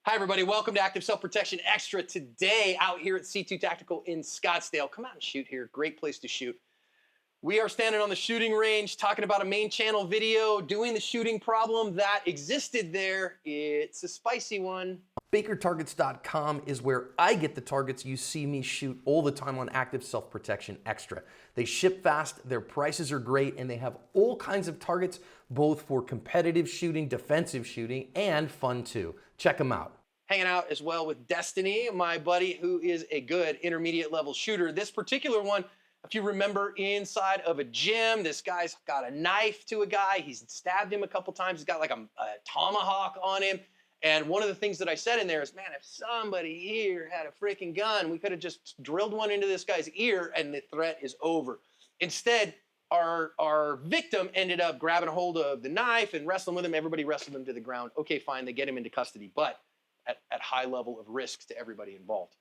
Hi, everybody. Welcome to Active Self-Protection Extra. Today, out here at C2 Tactical in Scottsdale. Come out and shoot here. Great place to shoot. We are standing on the shooting range, talking about a main channel video, doing the shooting problem that existed there. It's a spicy one. BakerTargets.com is where I get the targets you see me shoot all the time on Active Self-Protection Extra. They ship fast, their prices are great, and they have all kinds of targets, both for competitive shooting, defensive shooting, and fun too. Check them out. Hanging out as well with Destiny, my buddy who is a good intermediate level shooter. This particular one, if you remember, inside of a gym, this guy's got a knife to a guy. He's stabbed him a couple times. He's got like a tomahawk on him. And one of the things that I said in there is, man, if somebody here had a freaking gun, we could have just drilled one into this guy's ear and the threat is over. Instead, our victim ended up grabbing a hold of the knife and wrestling with him. Everybody wrestled him to the ground. Okay, fine, they get him into custody, but at high level of risks to everybody involved.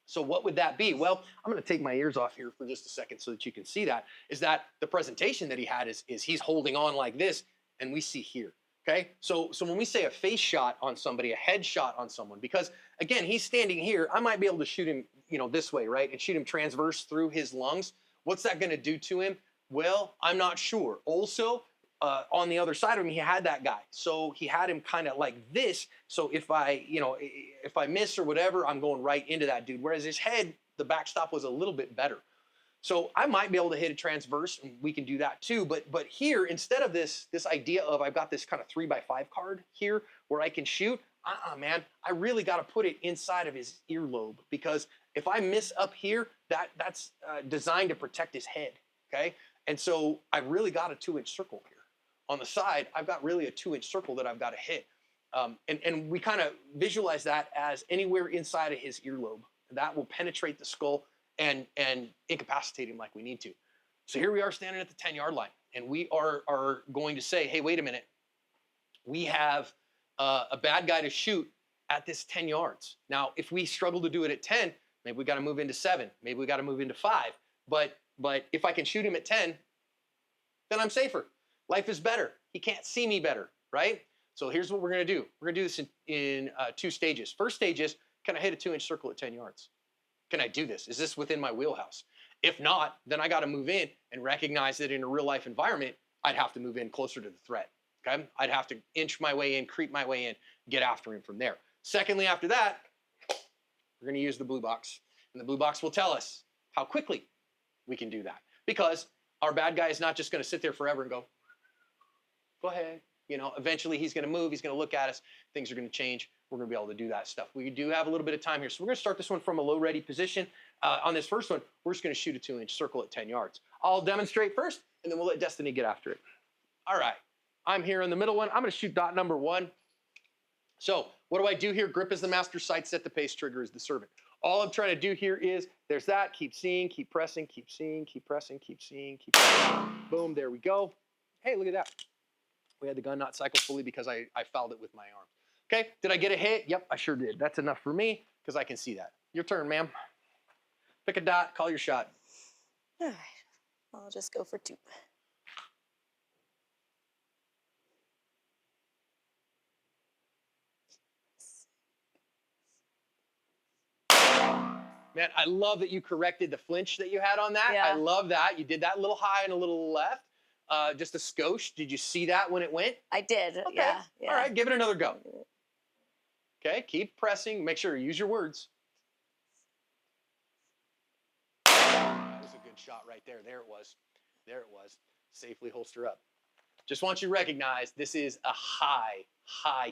So what would that be? Well, I'm going to take my ears off here for just a second so that you can see that. Is that the presentation that he had is he's holding on like this, and we see here. Okay, so when we say a face shot on somebody, a head shot on someone, because again, he's standing here, I might be able to shoot him, this way, right? And shoot him transverse through his lungs. What's that going to do to him? Well, I'm not sure. Also, on the other side of him, he had that guy. So he had him kind of like this. So if I miss or whatever, I'm going right into that dude. Whereas his head, the backstop was a little bit better. So I might be able to hit a transverse, and we can do that too. But here, instead of this idea of I've got this kind of 3x5 card here where I can shoot, man, I really got to put it inside of his earlobe, because if I miss up here, that's designed to protect his head. Okay, and so I really got a 2-inch circle here. On the side, I've got really a 2-inch circle that I've got to hit, and we kind of visualize that as anywhere inside of his earlobe. That will penetrate the skull and incapacitate him like we need to. So here we are standing at the 10-yard line, and we are going to say, hey, wait a minute. We have a bad guy to shoot at this 10 yards. Now, if we struggle to do it at 10, maybe we got to move into 7. Maybe we got to move into 5. But if I can shoot him at 10, then I'm safer. Life is better. He can't see me better, right? So here's what we're going to do. We're going to do this in 2 stages. First stage is, can I hit a 2-inch circle at 10 yards? Can I do this? Is this within my wheelhouse? If not, then I got to move in and recognize that in a real life environment, I'd have to move in closer to the threat. Okay? I'd have to inch my way in, creep my way in, get after him from there. Secondly, after that, we're going to use the blue box. And the blue box will tell us how quickly we can do that. Because our bad guy is not just going to sit there forever and go ahead. Eventually he's going to move. He's going to look at us. Things are going to change. We're going to be able to do that stuff. We do have a little bit of time here. So we're going to start this one from a low ready position. On this first one, we're just going to shoot a 2-inch circle at 10 yards. I'll demonstrate first, and then we'll let Destiny get after it. All right. I'm here in the middle one. I'm going to shoot dot number 1. So what do I do here? Grip is the master, sight set the pace, trigger is the servant. All I'm trying to do here is, there's that. Keep seeing, keep pressing, keep seeing, keep pressing, keep seeing, keep pressing. Boom, there we go. Hey, look at that. We had the gun not cycle fully because I fouled it with my arm. Okay, did I get a hit? Yep, I sure did. That's enough for me because I can see that. Your turn, ma'am. Pick a dot, call your shot. All right, I'll just go for 2. Man, I love that you corrected the flinch that you had on that. Yeah. I love that. You did that a little high and a little left. Just a skosh. Did you see that when it went? I did, Okay. yeah. All right, give it another go. Okay, keep pressing. Make sure you use your words. That was a good shot right there. There it was. There it was. Safely holster up. Just want you to recognize this is a high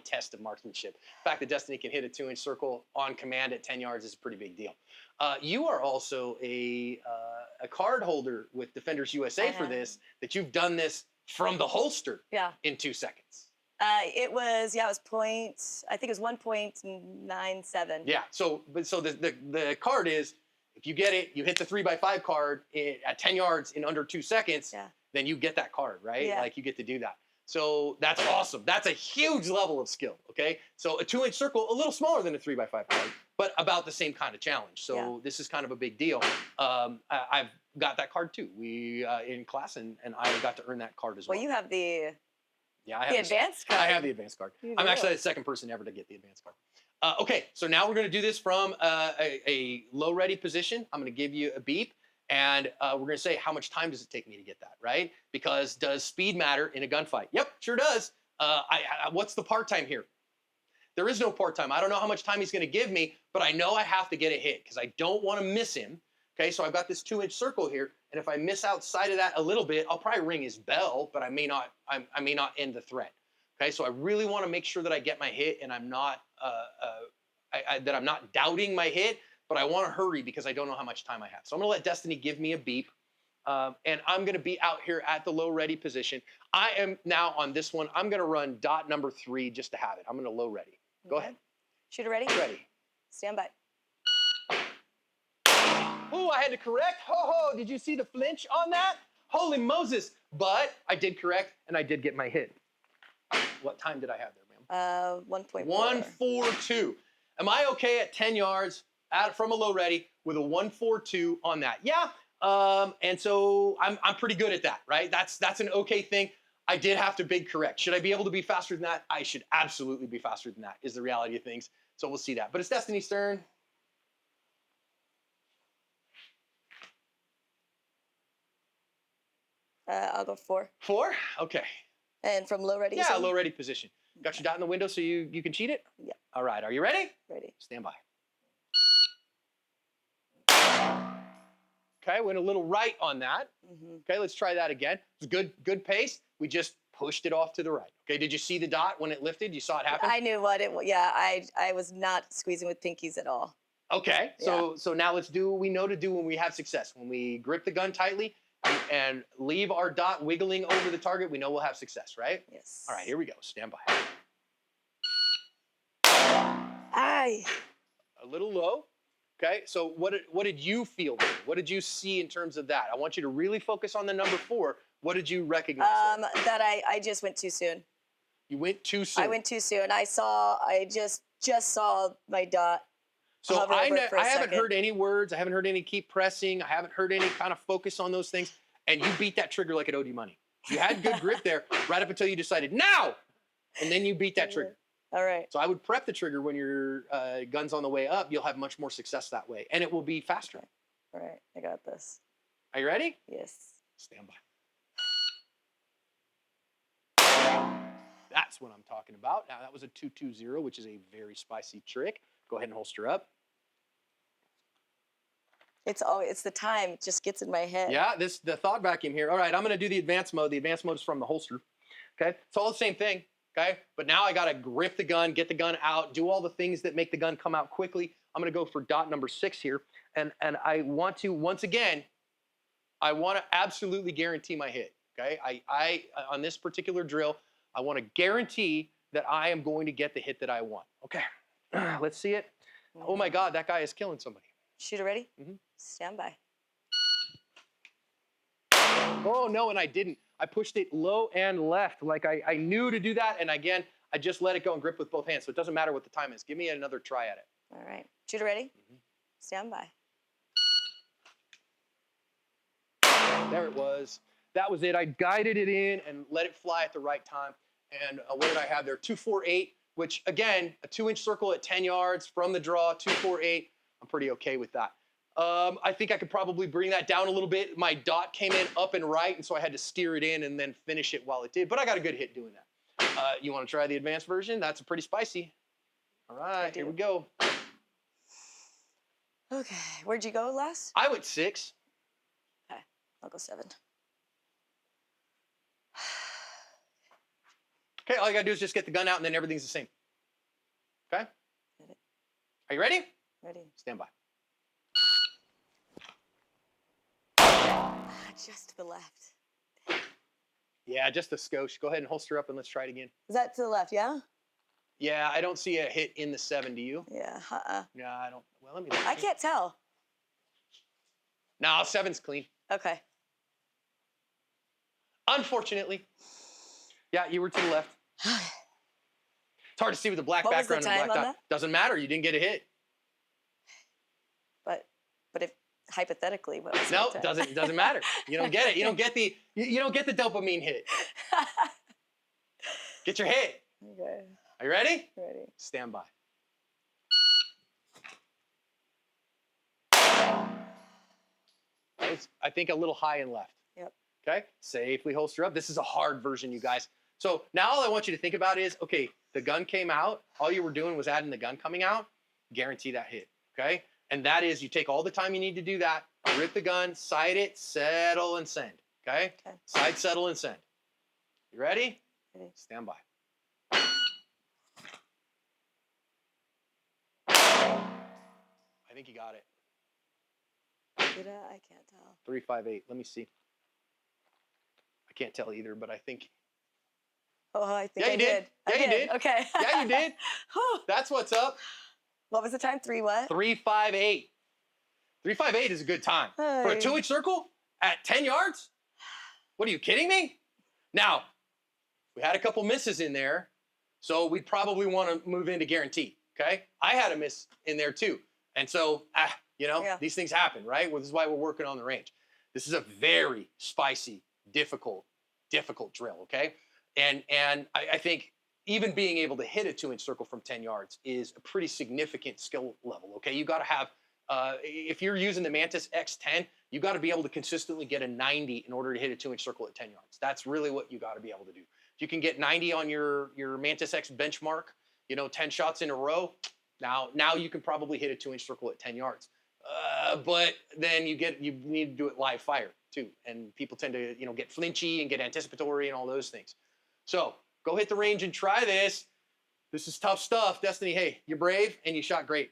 test of marksmanship. The fact that Destiny can hit a 2-inch circle on command at 10 yards is a pretty big deal. You are also a card holder with Defenders USA for this, that you've done this from the holster in 2 seconds. It was I think it was 1.97. Yeah, so the card is, if you get it, you hit the 3x5 card at 10 yards in under 2 seconds, then you get that card, right? Yeah. Like you get to do that. So that's awesome. That's a huge level of skill, okay? So a 2-inch circle, a little smaller than a 3x5 card, but about the same kind of challenge. So this is kind of a big deal. I've got that card too. We in class, and I got to earn that card as well. Well, you have the I have advanced card. I have the advanced card. You I'm do. actually the second person ever to get the advanced card. Okay, so now we're going to do this from a low ready position. I'm going to give you a beep, and we're going to say how much time does it take me to get that, right? Because does speed matter in a gunfight? Yep, sure does. What's the part time here? There is no part time. I don't know how much time he's going to give me, but I know I have to get a hit because I don't want to miss him. Okay, so I've got this 2-inch circle here, and if I miss outside of that a little bit, I'll probably ring his bell, but I may not. I may not end the threat. Okay, so I really want to make sure that I get my hit, and I'm not that I'm not doubting my hit, but I want to hurry because I don't know how much time I have. So I'm going to let Destiny give me a beep, and I'm going to be out here at the low ready position. I am now on this one. I'm going to run dot number 3 just to have it. I'm going to low ready. Go ahead. Shooter ready? Ready. Stand by. Oh, I had to correct. Ho, did you see the flinch on that? Holy Moses. But I did correct, and I did get my hit. What time did I have there, ma'am? 1.4. 142. Am I okay at 10 yards from a low ready with a 142 on that? Yeah. And so I'm pretty good at that, right? That's an okay thing. I did have to big correct. Should I be able to be faster than that? I should absolutely be faster than that, is the reality of things. So we'll see that. But it's Destiny's turn. I'll go 4. 4? Okay. And from low ready? you Yeah, said? low ready position. Got your dot in the window so you can cheat it? Yeah. All right, are you ready? Ready. Stand by. Okay, went a little right on that. Okay, let's try that again. It's good pace. We just pushed it off to the right. Okay, did you see the dot when it lifted? You saw it happen? I knew what it was. Yeah, I was not squeezing with pinkies at all. Okay, so now let's do what we know to do when we have success. When we grip the gun tightly and leave our dot wiggling over the target, we know we'll have success, right? Yes. All right, here we go. Stand by. Aye. A little low. Okay, so what did you feel there? What did you see in terms of that? I want you to really focus on the number 4. What did you recognize there? That I just went too soon. You went too soon. I went too soon. I just saw my dot. So hover over it for a I haven't second. heard any words. I haven't heard any keep pressing. I haven't heard any kind of focus on those things. And you beat that trigger like it owed you money. You had good grip there right up until you decided now, and then you beat that trigger. All right. So I would prep the trigger when your gun's on the way up. You'll have much more success that way, and it will be faster. All right. I got this. Are you ready? Yes. Stand by. That's what I'm talking about. Now that was a 220, which is a very spicy trick. Go ahead and holster up. It's the time. It just gets in my head. Yeah, the thought vacuum here. All right, I'm gonna do the advanced mode. The advanced mode is from the holster. Okay, it's all the same thing. Okay, but now I gotta grip the gun, get the gun out, do all the things that make the gun come out quickly. I'm gonna go for dot number 6 here, and I want to once again, I want to absolutely guarantee my hit. Okay, I on this particular drill, I want to guarantee that I am going to get the hit that I want. Okay, let's see it. Oh my God, that guy is killing somebody. Shooter ready? Mhm. Stand by. Oh, no, and I didn't. I pushed it low and left. Like I knew to do that. And again, I just let it go and grip with both hands. So it doesn't matter what the time is. Give me another try at it. All right. Shooter ready? Stand by. There it was. That was it. I guided it in and let it fly at the right time. And what did I have there? 248, which again, a 2-inch circle at 10 yards from the draw, 248. I'm pretty okay with that. I think I could probably bring that down a little bit. My dot came in up and right, and so I had to steer it in and then finish it while it did. But I got a good hit doing that. You want to try the advanced version? That's pretty spicy. All right, here we go. Okay. Where'd you go last? I went 6. Okay. I'll go 7. Okay, all you got to do is just get the gun out, and then everything's the same. Okay? Get it. Are you ready? Ready. Stand by. Just to the left. Yeah, just a skosh. Go ahead and holster up, and let's try it again. Is that to the left? Yeah. Yeah, I don't see a hit in the 7. Do you? Yeah. No, I don't. Well, let me look. I can't tell. No, 7's clean. Okay. Unfortunately. Yeah, you were to the left. It's hard to see with the black What was the background and time black on dot. that? Doesn't matter. You didn't get a hit. But if hypothetically, what was No, the time? doesn't matter. You don't get it. You don't get the dopamine hit. Get your hit. Okay. Are you ready? Ready. Stand by. is, I think, a little high and left. Yep. Okay, safely holster up. This is a hard version, you guys. So now all I want you to think about is, okay, the gun came out. All you were doing was adding the gun coming out. Guarantee that hit, okay? And that is, you take all the time you need to do that, rip the gun, sight it, settle, and send, okay? Okay. Sight, settle, and send. You ready? Ready. Stand by. I think you got it. Did I? I can't tell. 358. Let me see. I can't tell either, but I think. Oh, I think Yeah, I you did. I Yeah, you did. Okay. Yeah, you did. Whew. That's what's up. What was the time? 3 what? 358. 358 is a good time. For a Hey. 2-inch circle at 10 yards? What are you kidding me? Now, we had a couple misses in there, so we'd probably want to move into guarantee, okay? I had a miss in there too. And so, Yeah. these things happen, right? Well, this is why we're working on the range. This is a very spicy, difficult drill, okay? And I think even being able to hit a 2-inch circle from 10 yards is a pretty significant skill level, okay? You got to have, if you're using the Mantis X10, you got to be able to consistently get a 90 in order to hit a 2-inch circle at 10 yards. That's really what you got to be able to do. If you can get 90 on your Mantis X benchmark, 10 shots in a row, now you can probably hit a 2-inch circle at 10 yards. But then you need to do it live fire too. And people tend to, get flinchy and get anticipatory and all those things. So go hit the range and try this. This is tough stuff. Destiny, hey, you're brave and you shot great.